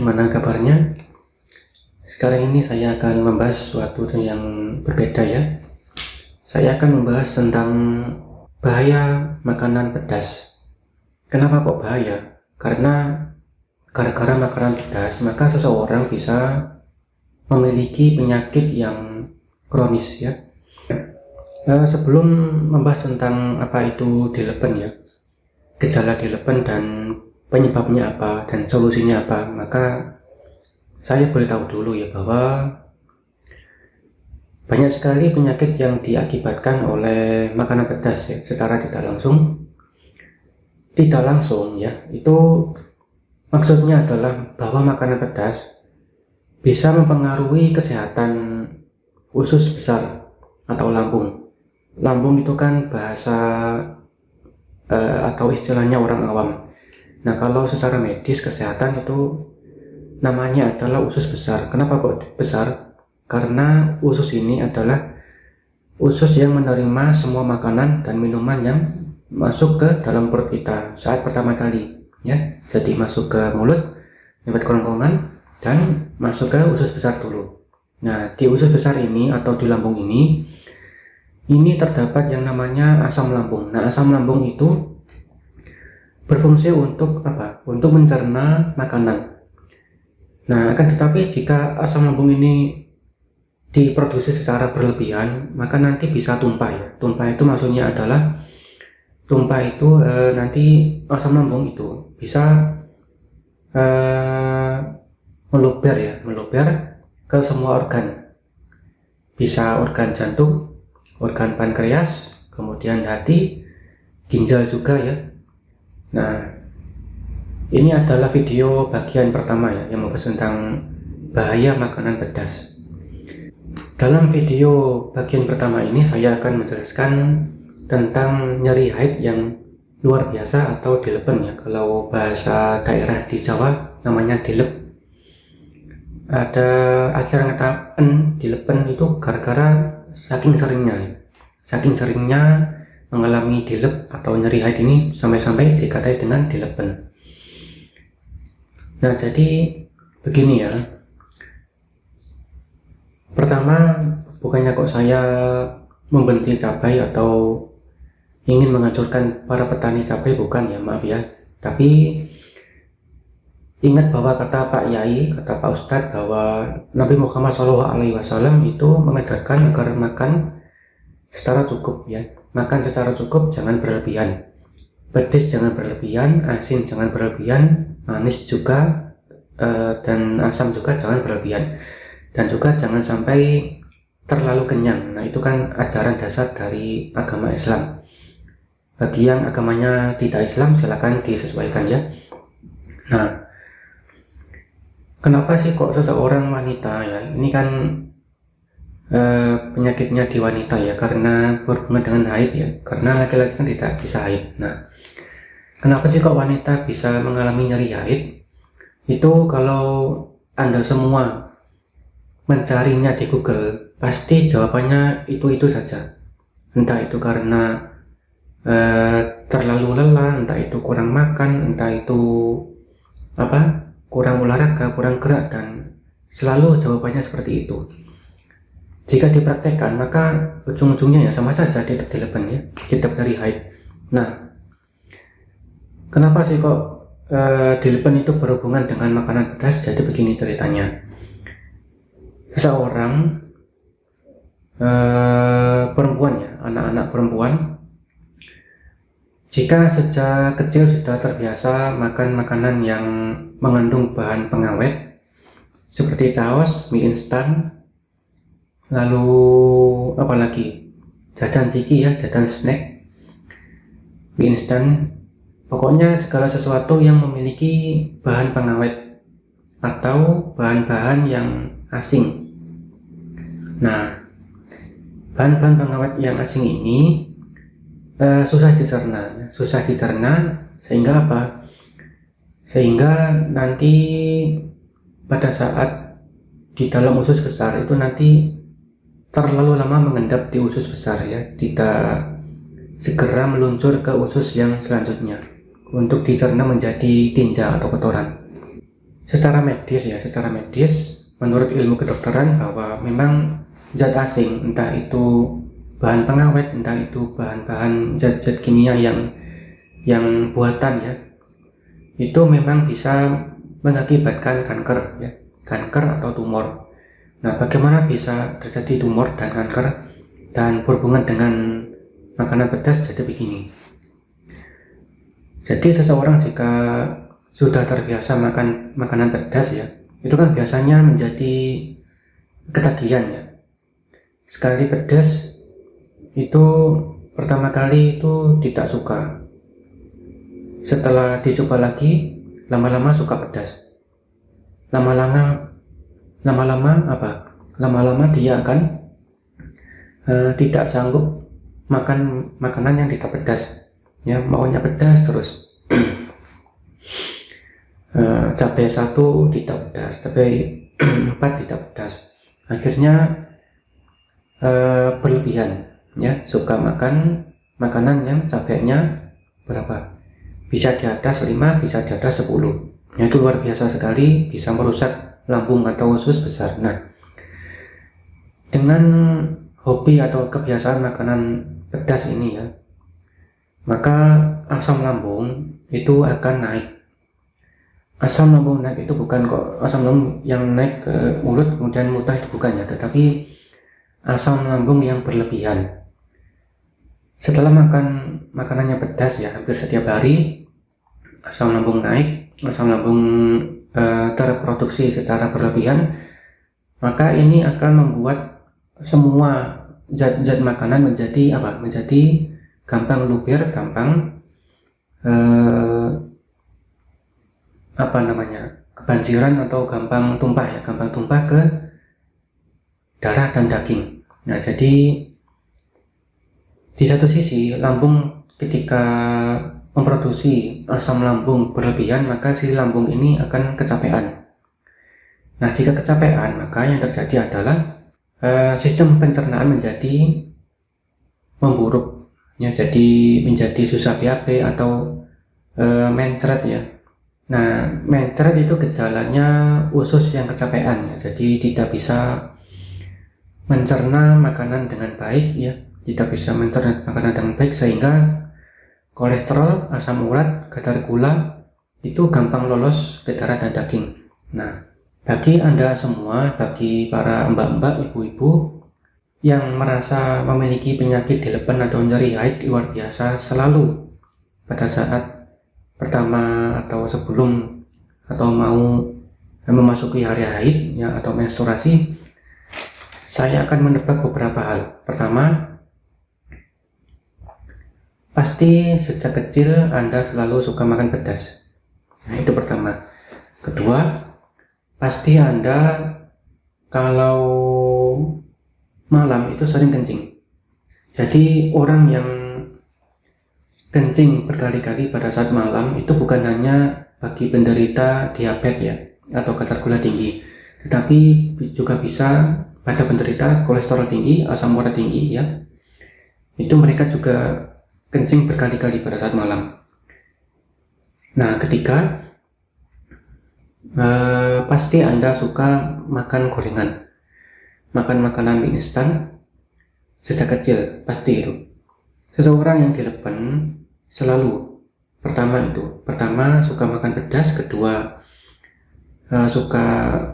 gimana kabarnya? Sekarang ini saya akan membahas sesuatu yang berbeda ya. Saya akan membahas tentang bahaya makanan pedas. Kenapa kok bahaya? Karena gara-gara makanan pedas, maka seseorang bisa memiliki penyakit yang kronis ya. Sebelum membahas tentang apa itu dileben ya, gejala dileben dan penyebabnya apa dan solusinya apa, maka saya beritahu dulu ya bahwa banyak sekali penyakit yang diakibatkan oleh makanan pedas ya, secara tidak langsung ya. Itu maksudnya adalah bahwa makanan pedas bisa mempengaruhi kesehatan usus besar atau lambung. Lambung itu kan bahasa atau istilahnya orang awam. Nah, kalau secara medis kesehatan itu namanya adalah usus besar. Kenapa kok besar? Karena usus ini adalah usus yang menerima semua makanan dan minuman yang masuk ke dalam perut kita saat pertama kali ya. Jadi masuk ke mulut lewat kerongkongan dan masuk ke usus besar dulu. Nah, di usus besar ini atau di lambung ini terdapat yang namanya asam lambung. Nah, asam lambung itu berfungsi untuk apa? Untuk mencerna makanan. Nah, akan tetapi jika asam lambung ini diproduksi secara berlebihan, maka nanti bisa tumpah ya. Tumpah itu maksudnya adalah nanti asam lambung itu bisa meluber ke semua organ. Bisa organ jantung, organ pankreas, kemudian hati, ginjal juga ya. Nah, ini adalah video bagian pertama ya, yang membahas tentang bahaya makanan pedas. Dalam video bagian pertama ini saya akan menjelaskan tentang nyeri haid yang luar biasa atau dileben ya. Kalau bahasa daerah di Jawa namanya dilep. Ada akhir kata en, dileben itu gara-gara saking seringnya mengalami dilep atau nyeri haid ini sampai-sampai dikatai dengan dileben. Nah, jadi begini ya. Pertama, bukannya kok saya membenci cabai atau ingin menghancurkan para petani cabai, bukan ya, maaf ya. Tapi ingat bahwa kata Pak Yai, kata Pak Ustadz, bahwa Nabi Muhammad SAW itu mengajarkan agar makan secara cukup ya. Makan secara cukup, jangan berlebihan. Pedas jangan berlebihan, asin jangan berlebihan, manis juga dan asam juga jangan berlebihan. Dan juga jangan sampai terlalu kenyang. Nah, itu kan ajaran dasar dari agama Islam. Bagi yang agamanya tidak Islam, silakan disesuaikan ya. Nah, kenapa sih kok seseorang wanita ya, ini kan penyakitnya di wanita ya, karena berhubungan dengan haid ya, karena laki-laki kan tidak bisa haid. Nah, kenapa sih kok wanita bisa mengalami nyeri haid? Itu kalau Anda semua mencarinya di Google, pasti jawabannya itu saja. Entah itu karena terlalu lelah, entah itu kurang makan, entah itu kurang olahraga, kurang gerak, dan selalu jawabannya seperti itu. Jika dipraktekkan, maka ujung-ujungnya ya sama saja dileben ya, kitab dari haid. Nah, kenapa sih kok dileben itu berhubungan dengan makanan pedas? Jadi begini ceritanya. Seseorang perempuan ya, anak-anak perempuan, jika sejak kecil sudah terbiasa makan makanan yang mengandung bahan pengawet seperti saus, mie instan, lalu apalagi jajan ciki ya, jajan snack, mie instan, pokoknya segala sesuatu yang memiliki bahan pengawet atau bahan-bahan yang asing. Nah, bahan-bahan pengawet yang asing ini susah dicerna sehingga apa? Sehingga nanti pada saat di dalam usus besar itu nanti terlalu lama mengendap di usus besar ya, tidak segera meluncur ke usus yang selanjutnya untuk dicerna menjadi tinja atau kotoran. secara medis ya, secara medis menurut ilmu kedokteran bahwa memang zat asing, entah itu bahan pengawet, entah itu bahan-bahan zat-zat kimia yang buatan ya, itu memang bisa mengakibatkan kanker ya, kanker atau tumor. Nah, bagaimana bisa terjadi tumor dan kanker dan berhubungan dengan makanan pedas? Jadi begini. Jadi seseorang jika sudah terbiasa makan makanan pedas ya, itu kan biasanya menjadi ketagihan ya. Sekali pedas itu pertama kali itu tidak suka, setelah dicoba lagi lama-lama suka pedas, lama-lama dia akan tidak sanggup makan makanan yang tidak pedas ya, maunya pedas terus. Cabai 1 tidak pedas, cabai 4 tidak pedas, akhirnya berlebihan ya, suka makan makanan yang cabainya berapa, bisa di atas 5, bisa di atas 10 ya, itu luar biasa sekali, bisa merusak lambung atau usus besar. Nah, dengan hobi atau kebiasaan makanan pedas ini ya, maka asam lambung itu akan naik. Asam lambung naik itu bukan kok asam lambung yang naik ke mulut kemudian muntah, itu bukan ya, tetapi asam lambung yang berlebihan. Setelah makan makanannya pedas ya, hampir setiap hari asam lambung naik, asam lambung terproduksi secara berlebihan, maka ini akan membuat semua zat-zat makanan menjadi apa? Menjadi gampang luber, gampang kebanjiran atau gampang tumpah ya, gampang tumpah ke darah dan daging. Nah, jadi di satu sisi lambung ketika memproduksi asam lambung berlebihan, maka si lambung ini akan kecapean. Nah, jika kecapean, maka yang terjadi adalah sistem pencernaan menjadi memburuk ya, jadi menjadi susah BAB atau mencret ya. Nah, mencret itu gejalanya usus yang kecapean ya, jadi tidak bisa mencerna makanan dengan baik ya, tidak bisa mencerna makanan dengan baik, sehingga kolesterol, asam urat, kadar gula itu gampang lolos ke darah dan daging. Nah, bagi Anda semua, bagi para mbak-mbak, ibu-ibu yang merasa memiliki penyakit dilepen atau nyeri haid luar biasa selalu pada saat pertama atau sebelum atau mau memasuki hari haid ya, atau menstruasi, saya akan menebak beberapa hal. Pertama, pasti sejak kecil Anda selalu suka makan pedas. Nah, itu pertama. Kedua, pasti Anda kalau malam itu sering kencing. Jadi orang yang kencing berkali-kali pada saat malam itu bukan hanya bagi penderita diabetes ya atau kadar gula tinggi, tetapi juga bisa pada penderita kolesterol tinggi, asam urat tinggi ya. Itu mereka juga kencing berkali-kali pada saat malam. Nah, ketiga, pasti Anda suka makan gorengan, makan makanan mie instan sejak kecil, pasti itu. Seseorang yang dilepen selalu pertama suka makan pedas, kedua suka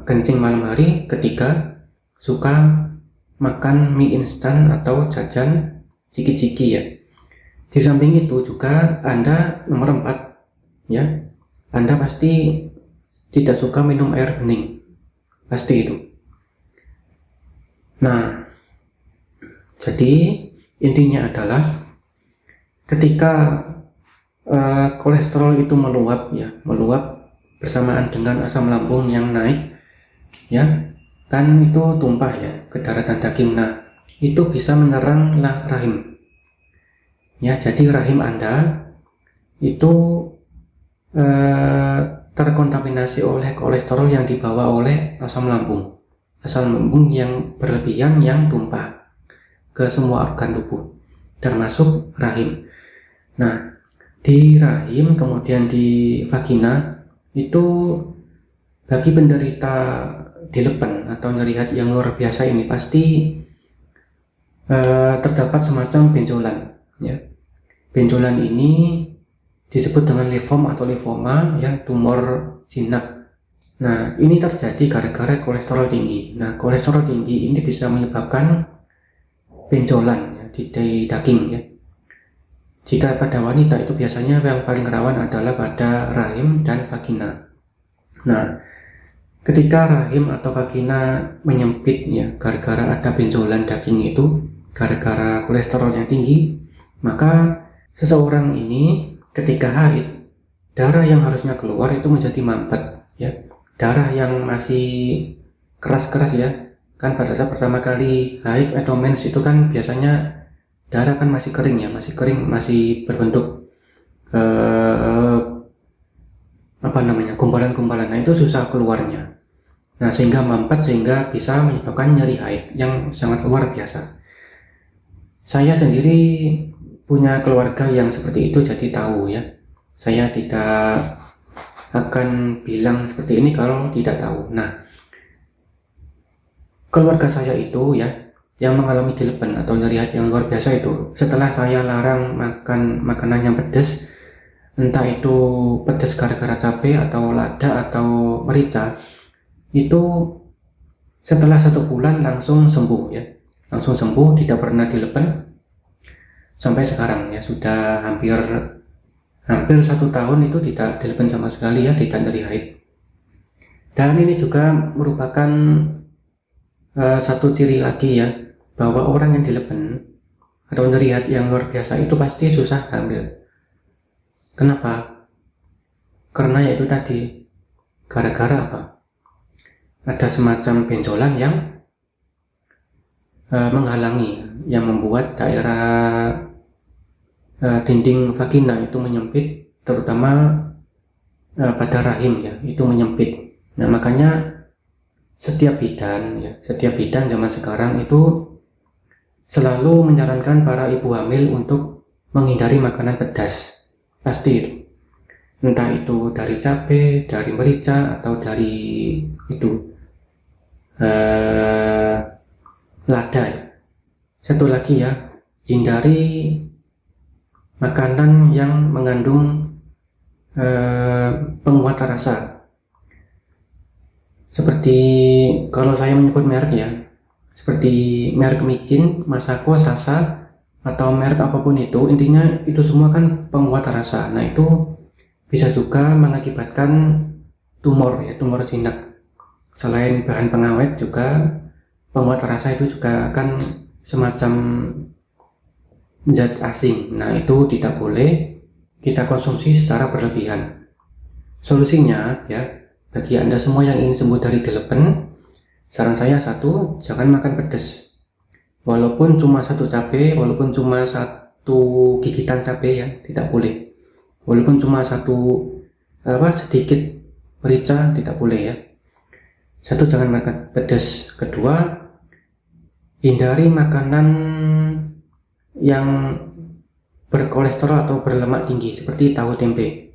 kencing malam hari, ketiga suka makan mie instan atau jajan ciki-ciki ya. Di samping itu juga Anda nomor 4 ya, Anda pasti tidak suka minum air bening, pasti itu. Nah, jadi intinya adalah ketika kolesterol itu meluap bersamaan dengan asam lambung yang naik ya, kan itu tumpah ya ke darah dan daging. Nah, itu bisa menyerang rahim ya, jadi rahim Anda itu terkontaminasi oleh kolesterol yang dibawa oleh asam lambung yang berlebihan yang tumpah ke semua organ tubuh termasuk rahim. Nah, di rahim kemudian di vagina itu Bagi penderita dilepen atau nyeri hati yang luar biasa ini pasti terdapat semacam benjolan ya. Benjolan ini disebut dengan limfom atau limfoma ya, tumor jinak. Nah, ini terjadi gara-gara kolesterol tinggi. Nah, kolesterol tinggi ini bisa menyebabkan benjolan ya, di daging ya. Jika pada wanita itu biasanya yang paling rawan adalah pada rahim dan vagina. Nah, ketika rahim atau vagina menyempit ya gara-gara ada benjolan daging itu, gara-gara kolesterol yang tinggi, maka seseorang ini ketika haid, darah yang harusnya keluar itu menjadi mampet ya. Darah yang masih keras-keras ya, kan pada saat pertama kali haid atau mens itu kan biasanya darah kan masih kering ya, masih berbentuk gumpalan-gumpalan. Nah, itu susah keluarnya. Nah, sehingga mampet, sehingga bisa menyebabkan nyeri haid yang sangat luar biasa. Saya sendiri punya keluarga yang seperti itu, jadi tahu ya. Saya tidak akan bilang seperti ini kalau tidak tahu. Nah, keluarga saya itu ya, yang mengalami dilepen atau nyeri haid yang luar biasa itu, setelah saya larang makan makanan yang pedas, entah itu pedas gara-gara cabai atau lada atau merica, itu setelah 1 bulan langsung sembuh ya, langsung sembuh, tidak pernah dilepen sampai sekarang ya, sudah hampir 1 tahun itu tidak dilepen sama sekali ya, tidak nyeri haid. Dan ini juga merupakan satu ciri lagi ya, bahwa orang yang dilepen atau nyeri haid yang luar biasa itu pasti susah hamil. Kenapa? Karena yaitu tadi, gara-gara apa? Ada semacam benjolan yang menghalangi, yang membuat daerah dinding vagina itu menyempit, terutama pada rahim ya, itu menyempit. Nah, makanya setiap bidan zaman sekarang itu selalu menyarankan para ibu hamil untuk menghindari makanan pedas, pasti itu. Entah itu dari cabai, dari merica, atau dari itu lada ya. Satu lagi ya, hindari makanan yang mengandung penguat rasa, seperti kalau saya menyebut merek ya, seperti merek micin, masako, sasa, atau merek apapun itu, intinya itu semua kan penguat rasa. Nah, itu bisa juga mengakibatkan tumor ya, tumor jinak. Selain bahan pengawet juga penguat rasa itu juga kan semacam zat asing. Nah, itu tidak boleh kita konsumsi secara berlebihan. Solusinya ya, bagi Anda semua yang ingin sembuh dari dilepen, saran saya satu, jangan makan pedas. Walaupun cuma 1 cabai, walaupun cuma 1 gigitan cabai ya, tidak boleh. Walaupun cuma sedikit merica, tidak boleh ya. Satu, jangan makan pedas. Kedua, hindari makanan yang berkolesterol atau berlemak tinggi seperti tahu tempe.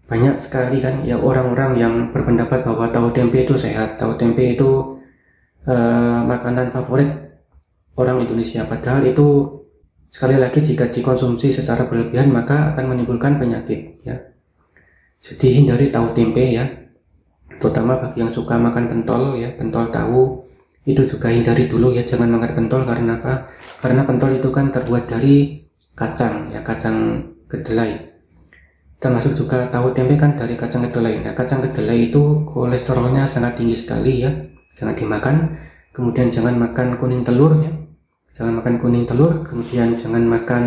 Banyak sekali kan ya orang-orang yang berpendapat bahwa tahu tempe itu sehat, tahu tempe itu makanan favorit orang Indonesia, padahal itu sekali lagi jika dikonsumsi secara berlebihan maka akan menimbulkan penyakit ya. Jadi hindari tahu tempe ya, terutama bagi yang suka makan pentol ya, pentol tahu itu juga hindari dulu ya, jangan makan pentol. Karena apa? Karena pentol itu kan terbuat dari kacang ya, kacang kedelai. Termasuk juga tahu tempe kan dari kacang kedelai. Nah, kacang kedelai itu kolesterolnya sangat tinggi sekali ya, jangan dimakan. Kemudian jangan makan kuning telur ya, jangan makan kuning telur. Kemudian jangan makan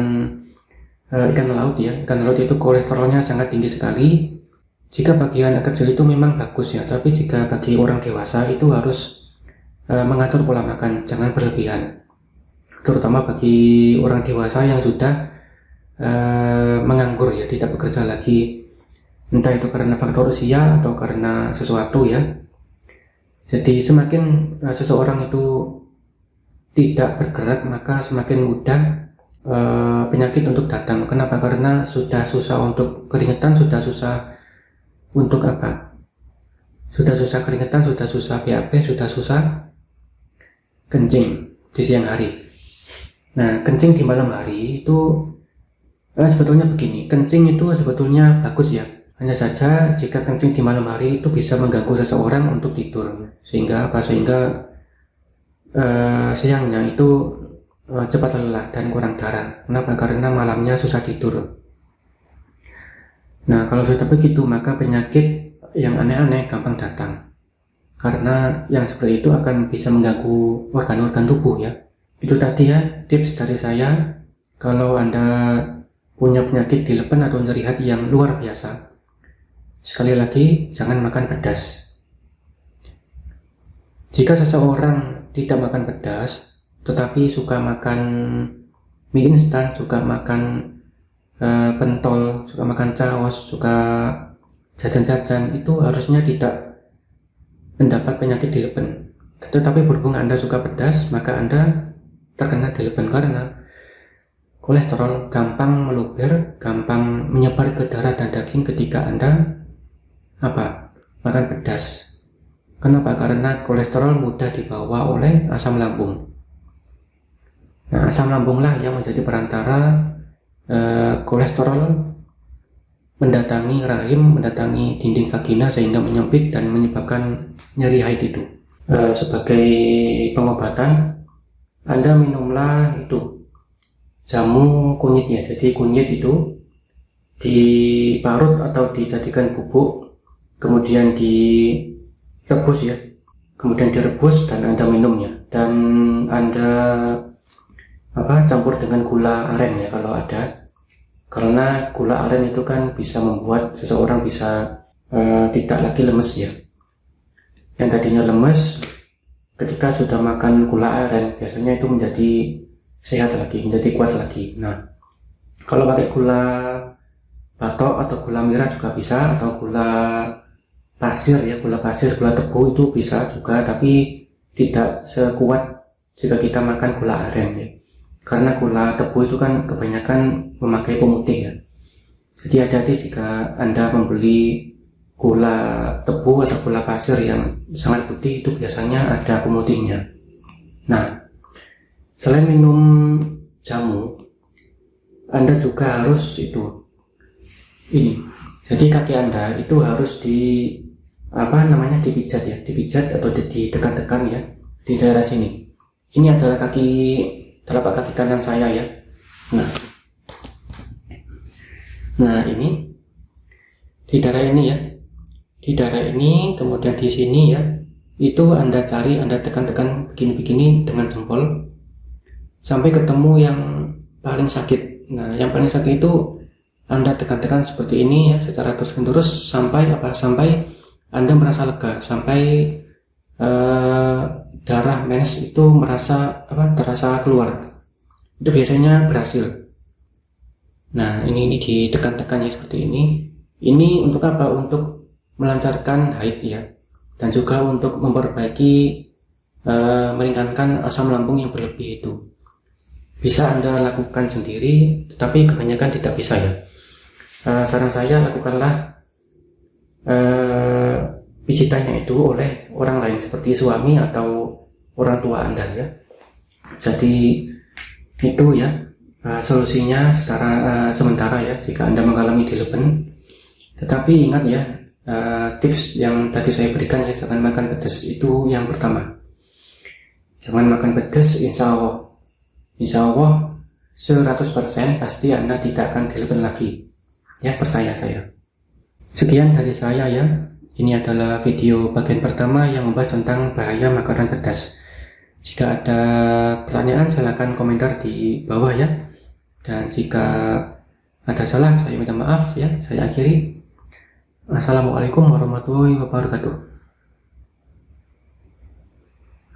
ikan laut ya, ikan laut itu kolesterolnya sangat tinggi sekali. Jika bagi anak kecil itu memang bagus ya, tapi jika bagi orang dewasa itu harus mengatur pola makan, jangan berlebihan. Terutama bagi orang dewasa yang sudah menganggur ya, tidak bekerja lagi, entah itu karena faktor usia atau karena sesuatu ya. Jadi semakin seseorang itu tidak bergerak, maka semakin mudah penyakit untuk datang. Kenapa? Karena sudah susah untuk keringetan, sudah susah untuk Sudah susah keringetan, sudah susah BAB, sudah susah kencing di siang hari. Nah, kencing di malam hari itu sebetulnya begini, kencing itu sebetulnya bagus ya. Hanya saja jika kencing di malam hari itu bisa mengganggu seseorang untuk tidur, sehingga siangnya itu cepat lelah dan kurang darah. Kenapa? Karena malamnya susah tidur. Nah, kalau sudah begitu maka penyakit yang aneh-aneh gampang datang, karena yang seperti itu akan bisa mengganggu organ-organ tubuh ya. Itu tadi ya tips dari saya. Kalau Anda punya penyakit dilepen atau nyeri hati yang luar biasa, sekali lagi jangan makan pedas. Jika seseorang tidak makan pedas tetapi suka makan mie instan, suka makan pentol, suka makan caos, suka jajan-jajan, itu harusnya tidak mendapat penyakit dilepen. Tetapi berhubung Anda suka pedas, maka Anda terkena dilepen karena kolesterol gampang meluber, gampang menyebar ke darah dan daging ketika Anda makan pedas. Kenapa? Karena kolesterol mudah dibawa oleh asam lambung. Nah, asam lambunglah yang menjadi perantara kolesterol mendatangi rahim, mendatangi dinding vagina sehingga menyempit dan menyebabkan nyeri haid itu. Sebagai pengobatan, Anda minumlah itu jamu kunyitnya. Jadi kunyit itu diparut atau dijadikan bubuk, kemudian direbus ya, kemudian direbus dan Anda minumnya, dan Anda campur dengan gula aren ya kalau ada, karena gula aren itu kan bisa membuat seseorang bisa tidak lagi lemes ya. Yang tadinya lemes ketika sudah makan gula aren biasanya itu menjadi sehat lagi, menjadi kuat lagi. Nah, kalau pakai gula batok atau gula merah juga bisa, atau gula pasir ya, gula tebu itu bisa juga, tapi tidak sekuat jika kita makan gula aren ya. Karena gula tebu itu kan kebanyakan memakai pemutih ya. Jadi hati-hati jika Anda membeli gula tebu atau gula pasir yang sangat putih, itu biasanya ada pemutihnya. Nah, selain minum jamu, Anda juga harus ini. Jadi kaki Anda itu harus dipijat ya, dipijat atau ditekan-tekan ya di daerah sini. Ini adalah telapak kaki kanan saya ya. Nah ini di daerah ini ya, di daerah ini, kemudian di sini ya, itu Anda cari, Anda tekan-tekan begini-begini dengan jempol sampai ketemu yang paling sakit. Nah, yang paling sakit itu Anda tekan-tekan seperti ini ya, secara terus-menerus sampai Anda merasa lega, sampai darah mens itu terasa keluar. Itu biasanya berhasil. Nah, ini ditekan-tekan ya seperti ini. Ini untuk apa? Untuk melancarkan haid ya, dan juga untuk memperbaiki meringankan asam lambung yang berlebih itu. Bisa Anda lakukan sendiri, tetapi kebanyakan tidak bisa ya. Saran saya, lakukanlah pijitannya itu oleh orang lain seperti suami atau orang tua Anda ya. Jadi itu ya solusinya secara sementara ya jika Anda mengalami dilepen. Tetapi ingat ya, tips yang tadi saya berikan ya, jangan makan pedas, itu yang pertama. Jangan makan pedas, insya Allah 100% pasti Anda tidak akan dilepen lagi ya, percaya saya. Sekian dari saya ya. Ini adalah video bagian pertama yang membahas tentang bahaya makanan pedas. Jika ada pertanyaan silahkan komentar di bawah ya, dan jika ada salah saya minta maaf ya. Saya akhiri. Assalamualaikum warahmatullahi wabarakatuh.